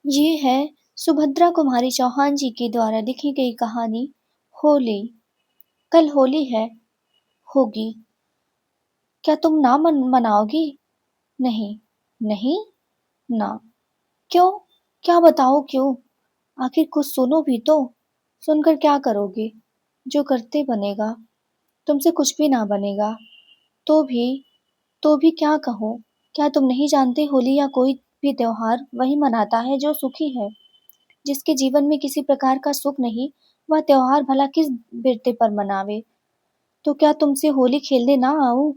ये है सुभद्रा कुमारी चौहान जी के द्वारा लिखी गई कहानी होली। कल होली है, होगी। क्या तुम ना मनाओगी? नहीं, नहीं, ना। क्यों? क्या बताओ क्यों? आखिर कुछ सुनो भी तो। सुनकर क्या करोगे? जो करते बनेगा। तुमसे कुछ भी ना बनेगा। तो भी तो भी क्या कहूँ? क्या तुम नहीं जानते होली या कोई भी त्योहार वही मनाता है जो सुखी है। जिसके जीवन में किसी प्रकार का सुख नहीं, वह त्योहार भला किस बिरते पर मनावे। तो क्या तुमसे होली खेलने ना आऊं?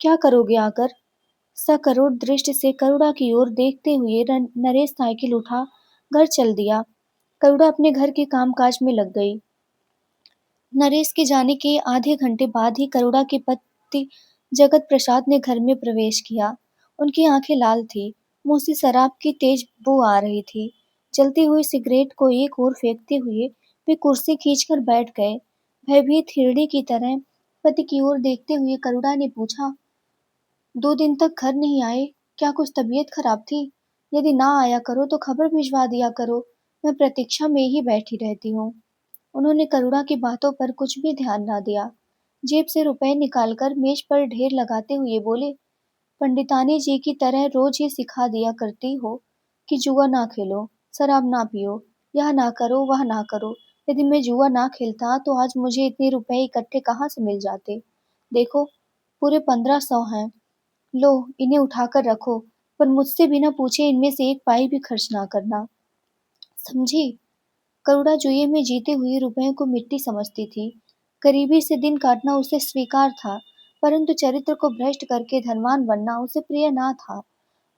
क्या करोगे आकर? सकरुण दृष्टि से करुणा की ओर देखते हुए नरेश साइकिल उठा घर चल दिया। करुणा अपने घर के कामकाज में लग गई। नरेश के जाने के आधे घंटे बाद ही करुणा के पति जगत प्रसाद ने घर में प्रवेश किया। उनकी आंखें लाल थी, मुंह से शराब की तेज बू आ रही थी। जलती हुई सिगरेट को एक ओर फेंकते हुए वे कुर्सी खींचकर बैठ गए। भयभीत हिरणी की तरह पति की ओर देखते हुए करुणा ने पूछा, 2 दिन तक घर नहीं आए, क्या कुछ तबीयत खराब थी? यदि ना आया करो तो खबर भिजवा दिया करो, मैं प्रतीक्षा में ही बैठी रहती हूँ। उन्होंने करुणा की बातों पर कुछ भी ध्यान ना दिया। जेब से रुपए निकालकर मेज पर ढेर लगाते हुए बोले, पंडितानी जी की तरह रोज ही सिखा दिया करती हो कि जुआ ना खेलो, शराब ना पियो, यह ना करो, वह ना करो। यदि मैं जुआ ना खेलता तो आज मुझे इतने रुपए इकट्ठे कहाँ से मिल जाते। देखो, पूरे 1500 हैं। लो, इन्हें उठाकर रखो, पर मुझसे बिना पूछे इनमें से एक पाई भी खर्च ना करना। समझी? करुणा जुए में जीते हुए रुपयों को मिट्टी समझती थी। गरीबी से दिन काटना उसे स्वीकार था, परंतु चरित्र को भ्रष्ट करके धनवान बनना उसे प्रिय ना था।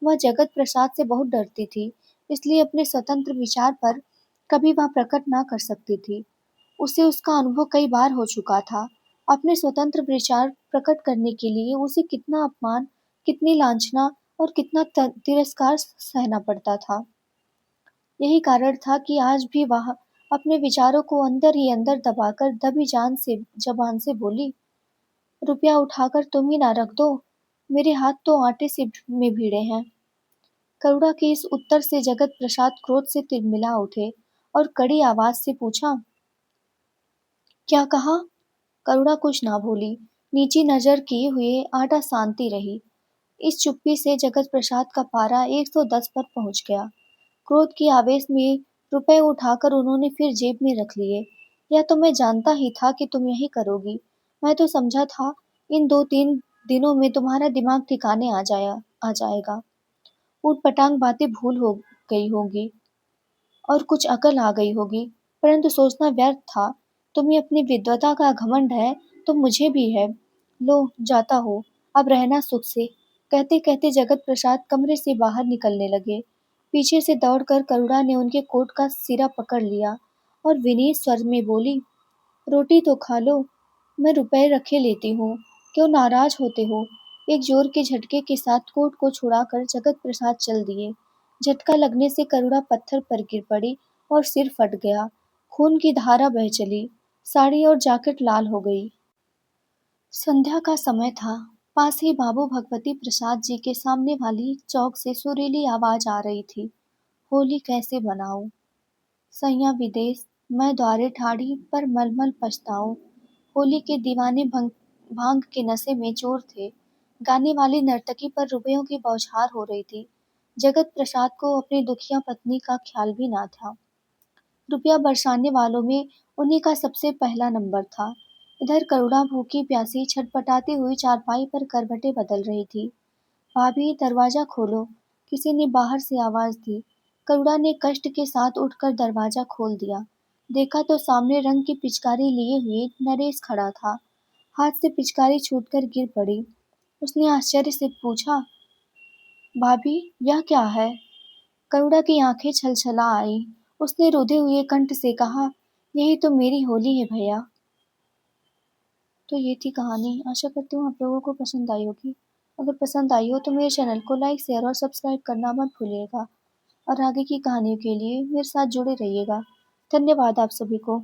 वह जगत प्रसाद से बहुत डरती थी, इसलिए अपने स्वतंत्र विचार पर कभी वह प्रकट ना कर सकती थी। उसे उसका अनुभव कई बार हो चुका था। अपने स्वतंत्र विचार प्रकट करने के लिए उसे कितना अपमान, कितनी लांछना और कितना तिरस्कार सहना पड़ता था। यही कारण था कि आज भी वह अपने विचारों को अंदर ही अंदर दबाकर दबी जबान से बोली, रुपया उठाकर तुम ही ना रख दो, मेरे हाथ तो आटे से में भिड़े हैं। करुणा के इस उत्तर से जगत प्रसाद क्रोध से तिलमिला उठे और कड़ी आवाज से पूछा, क्या कहा? करुणा कुछ ना बोली, नीची नजर किए हुए आटा शांति रही। इस चुप्पी से जगत प्रसाद का पारा 110 पर पहुंच गया। क्रोध की आवेश में रुपए उठाकर उन्होंने फिर जेब में रख लिए। यह तो मैं जानता ही था कि तुम यही करोगी। मैं तो समझा था इन 2-3 दिनों में तुम्हारा दिमाग ठिकाने आ जाएगा। ऊटपटांग बातें भूल हो गई होगी और कुछ अकल आ गई होगी, परंतु सोचना व्यर्थ था। तुम्हें अपनी विद्वता का घमंड है, तो मुझे भी है। लो, जाता हो, अब रहना सुख से। कहते कहते जगत प्रसाद कमरे से बाहर निकलने लगे। पीछे से दौड़कर करुणा ने उनके कोट का सिरा पकड़ लिया और विनीत स्वर में बोली, रोटी तो खा लो, मैं रुपए रखे लेती हूँ, क्यों नाराज होते हो? एक जोर के झटके के साथ कोट को छुड़ाकर जगत प्रसाद चल दिए। झटका लगने से करुणा पत्थर पर गिर पड़ी और सिर फट गया। खून की धारा बह चली। साड़ी और जैकेट लाल हो गई। संध्या का समय था। पास ही बाबू भगवती प्रसाद जी के सामने वाली चौक से सुरीली आवाज आ रही थी, होली कैसे मनाऊं? सैया विदेश, मैं द्वारे ठाड़ी पर मलमल पछताऊं। होली के दीवाने भांग के नशे में चोर थे। गाने वाली नर्तकी पर रुपयों की बौछार हो रही थी। जगत प्रसाद को अपनी दुखिया पत्नी का ख्याल भी ना था। रुपया बरसाने वालों में उन्हीं का सबसे पहला नंबर था। इधर करुणा भूखी प्यासी छटपटाती हुई चारपाई पर करवटें बदल रही थी। भाभी, दरवाजा खोलो, किसी ने बाहर से आवाज दी। करुणा ने कष्ट के साथ उठकर दरवाजा खोल दिया। देखा तो सामने रंग की पिचकारी लिए हुए नरेश खड़ा था। हाथ से पिचकारी छूटकर गिर पड़ी। उसने आश्चर्य से पूछा, भाभी, यह क्या है? करुणा की आंखें छलछला आई। उसने रुधे हुए कंठ से कहा, यही तो मेरी होली है भैया। तो ये थी कहानी। आशा करती हूँ आप लोगों को पसंद आई होगी। अगर पसंद आई हो तो मेरे चैनल को लाइक, शेयर और सब्सक्राइब करना मत भूलिएगा और आगे की कहानियों के लिए मेरे साथ जुड़े रहिएगा। धन्यवाद आप सभी को।